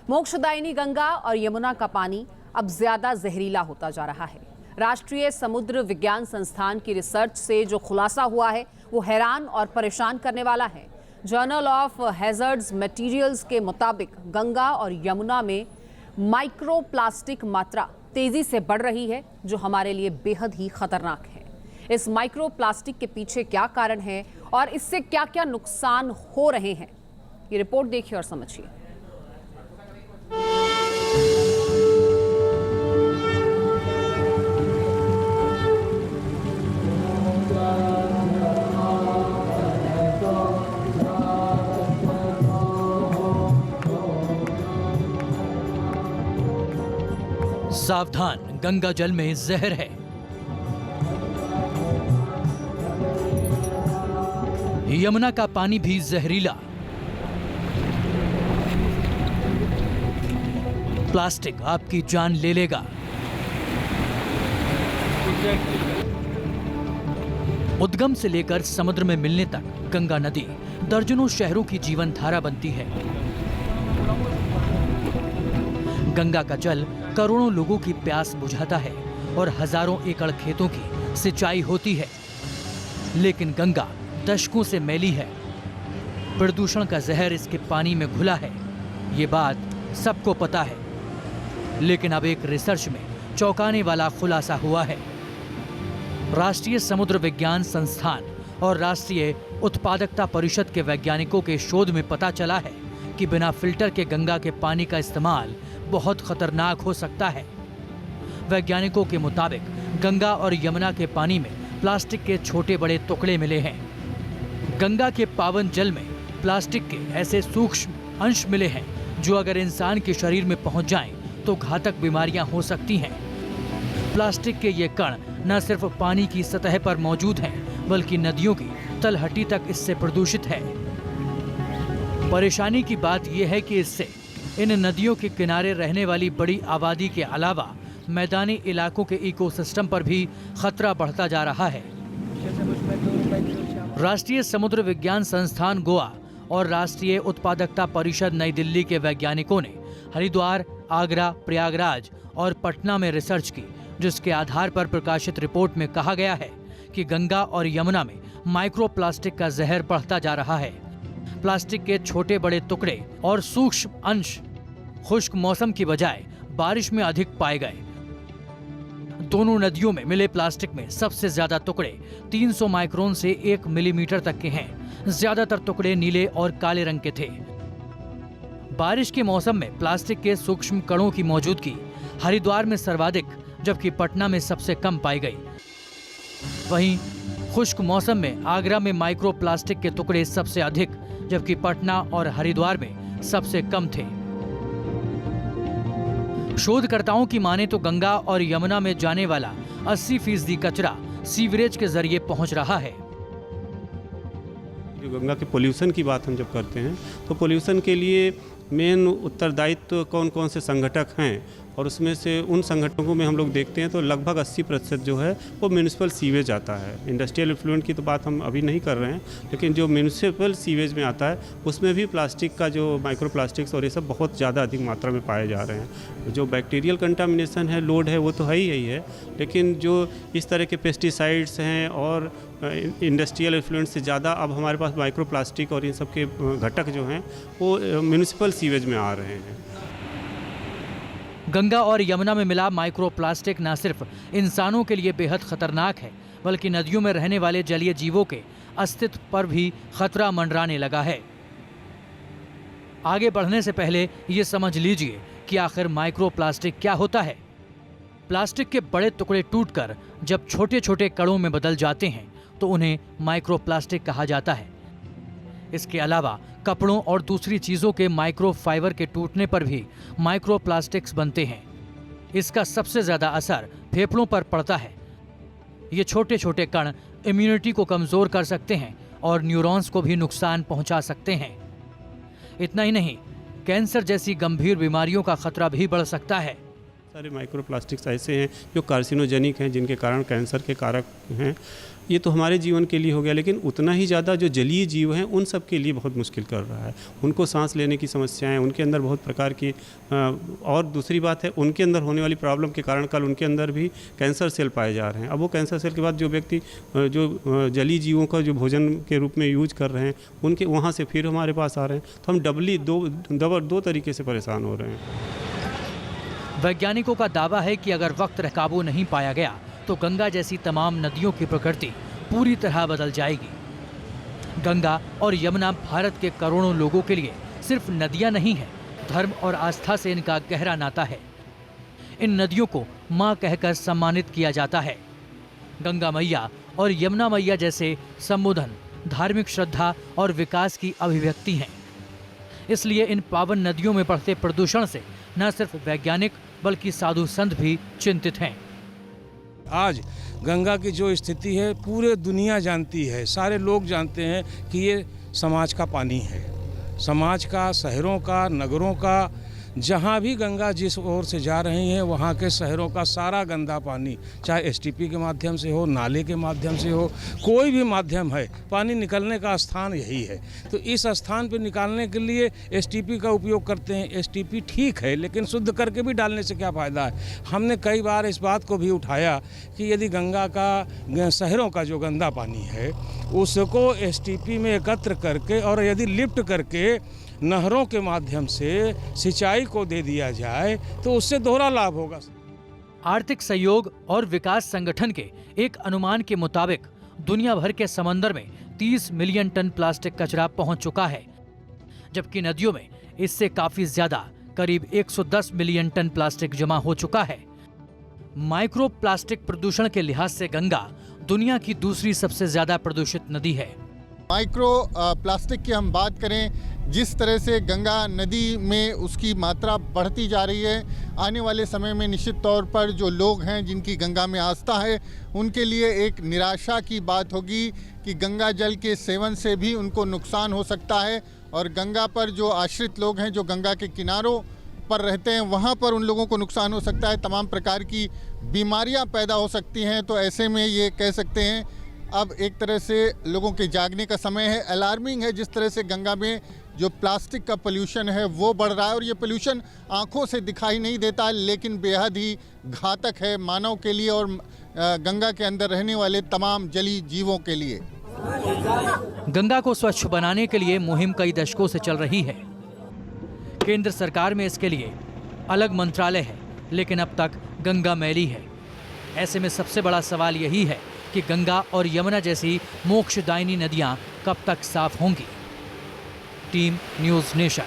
मोक्षदायिनी गंगा और यमुना का पानी अब ज्यादा जहरीला होता जा रहा है। राष्ट्रीय समुद्र विज्ञान संस्थान की रिसर्च से जो खुलासा हुआ है वो हैरान और परेशान करने वाला है। जर्नल ऑफ हैजर्ड्स मटेरियल्स के मुताबिक गंगा और यमुना में माइक्रोप्लास्टिक मात्रा तेजी से बढ़ रही है, जो हमारे लिए बेहद ही खतरनाक है। इस माइक्रोप्लास्टिक के पीछे क्या कारण है और इससे क्या क्या नुकसान हो रहे हैं, ये रिपोर्ट देखिए और समझिए। सावधान, गंगा जल में जहर है। यमुना का पानी भी जहरीला। प्लास्टिक आपकी जान ले लेगा। उद्गम से लेकर समुद्र में मिलने तक गंगा नदी दर्जनों शहरों की जीवन धारा बनती है। गंगा का जल करोड़ों लोगों की प्यास बुझाता है और हजारों एकड़ खेतों की सिंचाई होती है। लेकिन गंगा दशकों से मैली है। प्रदूषण का जहर इसके पानी में घुला है, ये बात सबको पता है। लेकिन अब एक रिसर्च में चौंकाने वाला खुलासा हुआ है। राष्ट्रीय समुद्र विज्ञान संस्थान और राष्ट्रीय उत्पादकता परिषद के वैज्ञानिकों के शोध में पता चला है कि बिना फिल्टर के गंगा के पानी का इस्तेमाल बहुत खतरनाक हो सकता है। वैज्ञानिकों के मुताबिक गंगा और यमुना के पानी में प्लास्टिक के छोटे बड़े टुकड़े मिले हैं। गंगा के पावन जल में प्लास्टिक के ऐसे सूक्ष्म अंश मिले हैं जो अगर इंसान के शरीर में पहुंच जाएं तो घातक बीमारियां हो सकती हैं। प्लास्टिक के ये कण न सिर्फ पानी की सतह पर मौजूद हैं, बल्कि नदियों की तलहटी तक इससे प्रदूषित है। परेशानी की बात यह है कि इससे इन नदियों के किनारे रहने वाली बड़ी आबादी के अलावा मैदानी इलाकों के इकोसिस्टम पर भी खतरा बढ़ता जा रहा है। राष्ट्रीय समुद्र विज्ञान संस्थान गोवा और राष्ट्रीय उत्पादकता परिषद नई दिल्ली के वैज्ञानिकों ने हरिद्वार, आगरा, प्रयागराज और पटना में रिसर्च की, जिसके आधार पर प्रकाशित रिपोर्ट में कहा गया है कि गंगा और यमुना में माइक्रोप्लास्टिक का जहर बढ़ता जा रहा है। प्लास्टिक के छोटे बड़े टुकड़े और सूक्ष्म अंश खुश्क मौसम की बजाय बारिश में अधिक पाए गए। दोनों नदियों में मिले प्लास्टिक में सबसे ज्यादा टुकड़े 300 माइक्रोन से 1 मिलीमीटर तक के हैं। ज्यादातर टुकड़े नीले और काले रंग के थे। बारिश के मौसम में प्लास्टिक के सूक्ष्म कणों की मौजूदगी हरिद्वार में सर्वाधिक, जबकि पटना में सबसे कम पाई गई। वहीं खुश्क मौसम में आगरा में माइक्रोप्लास्टिक के टुकड़े सबसे अधिक, जबकि पटना और हरिद्वार में सबसे कम थे। शोधकर्ताओं की माने तो गंगा और यमुना में जाने वाला 80% कचरा सीवरेज के जरिए पहुंच रहा है। जो गंगा के पोल्यूशन की बात हम जब करते हैं तो पोल्यूशन के लिए मेन उत्तरदायित्व कौन कौन से संगठक हैं, और उसमें से उन संगठनों में हम लोग देखते हैं तो लगभग 80% जो है वो म्यूनिसिपल सीवेज आता है। इंडस्ट्रियल इफ्लुएंट की तो बात हम अभी नहीं कर रहे हैं, लेकिन जो म्यूनिसिपल सीवेज में आता है उसमें भी प्लास्टिक का जो माइक्रोप्लास्टिक्स और ये सब बहुत ज़्यादा अधिक मात्रा में पाए जा रहे हैं। जो बैक्टीरियल कंटामिनेशन है, लोड है, वो तो है ही है, लेकिन जो इस तरह के पेस्टिसाइड्स हैं और इंडस्ट्रियल इफ्लुएंट से ज़्यादा अब हमारे पास माइक्रोप्लास्टिक और इन सब के घटक जो हैं वो म्यूनिसिपल सीवेज में आ रहे हैं। गंगा और यमुना में मिला माइक्रोप्लास्टिक न सिर्फ इंसानों के लिए बेहद खतरनाक है, बल्कि नदियों में रहने वाले जलीय जीवों के अस्तित्व पर भी खतरा मंडराने लगा है। आगे बढ़ने से पहले ये समझ लीजिए कि आखिर माइक्रोप्लास्टिक क्या होता है। प्लास्टिक के बड़े टुकड़े टूटकर जब छोटे छोटे कणों में बदल जाते हैं तो उन्हें माइक्रोप्लास्टिक कहा जाता है। इसके अलावा कपड़ों और दूसरी चीजों के माइक्रोफाइबर के टूटने पर भी माइक्रोप्लास्टिक्स बनते हैं। इसका सबसे ज्यादा असर फेफड़ों पर पड़ता है। ये छोटे छोटे कण इम्यूनिटी को कमजोर कर सकते हैं और न्यूरॉन्स को भी नुकसान पहुंचा सकते हैं। इतना ही नहीं, कैंसर जैसी गंभीर बीमारियों का खतरा भी बढ़ सकता है। सारे माइक्रोप्लास्टिक्स ऐसे हैं जो कार्सिनोजेनिक हैं, जिनके कारण कैंसर के कारक हैं। ये तो हमारे जीवन के लिए हो गया, लेकिन उतना ही ज़्यादा जो जलीय जीव हैं उन सब के लिए बहुत मुश्किल कर रहा है। उनको सांस लेने की समस्याएं, उनके अंदर बहुत प्रकार की और दूसरी बात है उनके अंदर होने वाली प्रॉब्लम के कारण कल उनके अंदर भी कैंसर सेल पाए जा रहे हैं। अब वो कैंसर सेल के बाद जो व्यक्ति जो जलीय जीवों का जो भोजन के रूप में यूज कर रहे हैं उनके वहाँ से फिर हमारे पास आ रहे हैं, तो हम डबली दो तरीके से परेशान हो रहे हैं। वैज्ञानिकों का दावा है कि अगर वक्त पर काबू नहीं पाया गया तो गंगा जैसी तमाम नदियों की प्रकृति पूरी तरह बदल जाएगी। गंगा और यमुना भारत के करोड़ों लोगों के लिए सिर्फ नदियां नहीं हैं, धर्म और आस्था से इनका गहरा नाता है। इन नदियों को मां कहकर सम्मानित किया जाता है। गंगा मैया और यमुना मैया जैसे संबोधन धार्मिक श्रद्धा और विकास की अभिव्यक्ति हैं। इसलिए इन पावन नदियों में बढ़ते प्रदूषण से न सिर्फ वैज्ञानिक बल्कि साधु संत भी चिंतित हैं। आज गंगा की जो स्थिति है पूरे दुनिया जानती है, सारे लोग जानते हैं कि ये समाज का पानी है, समाज का, शहरों का, नगरों का। जहाँ भी गंगा जिस ओर से जा रही है वहाँ के शहरों का सारा गंदा पानी, चाहे एसटीपी के माध्यम से हो, नाले के माध्यम से हो, कोई भी माध्यम है, पानी निकलने का स्थान यही है। तो इस स्थान पर निकालने के लिए एसटीपी का उपयोग करते हैं। एसटीपी ठीक है, लेकिन शुद्ध करके भी डालने से क्या फ़ायदा है। हमने कई बार इस बात को भी उठाया कि यदि गंगा का, शहरों का जो गंदा पानी है उसको एसटीपी में एकत्र करके और यदि लिफ्ट करके नहरों के माध्यम से सिंचाई को दे दिया जाए तो उससे दोहरा लाभ होगा। आर्थिक सहयोग और विकास संगठन के एक अनुमान के मुताबिक दुनिया भर के समंदर में 30 मिलियन टन प्लास्टिक कचरा पहुंच चुका है, जबकि नदियों में इससे काफी ज्यादा करीब 110 मिलियन टन प्लास्टिक जमा हो चुका है। माइक्रो प्लास्टिक प्रदूषण के लिहाज से गंगा दुनिया की दूसरी सबसे ज्यादा प्रदूषित नदी है। माइक्रो प्लास्टिक की हम बात करें, जिस तरह से गंगा नदी में उसकी मात्रा बढ़ती जा रही है, आने वाले समय में निश्चित तौर पर जो लोग हैं जिनकी गंगा में आस्था है उनके लिए एक निराशा की बात होगी कि गंगा जल के सेवन से भी उनको नुकसान हो सकता है। और गंगा पर जो आश्रित लोग हैं, जो गंगा के किनारों पर रहते हैं, वहाँ पर उन लोगों को नुकसान हो सकता है, तमाम प्रकार की बीमारियाँ पैदा हो सकती हैं। तो ऐसे में ये कह सकते हैं अब एक तरह से लोगों के जागने का समय है। अलार्मिंग है जिस तरह से गंगा में जो प्लास्टिक का पोल्यूशन है वो बढ़ रहा है, और ये पोल्यूशन आंखों से दिखाई नहीं देता लेकिन बेहद ही घातक है मानव के लिए और गंगा के अंदर रहने वाले तमाम जलीय जीवों के लिए। गंगा को स्वच्छ बनाने के लिए मुहिम कई दशकों से चल रही है। केंद्र सरकार में इसके लिए अलग मंत्रालय है, लेकिन अब तक गंगा मैली है। ऐसे में सबसे बड़ा सवाल यही है कि गंगा और यमुना जैसी मोक्षदायिनी नदियां कब तक साफ होंगी। Team news nation.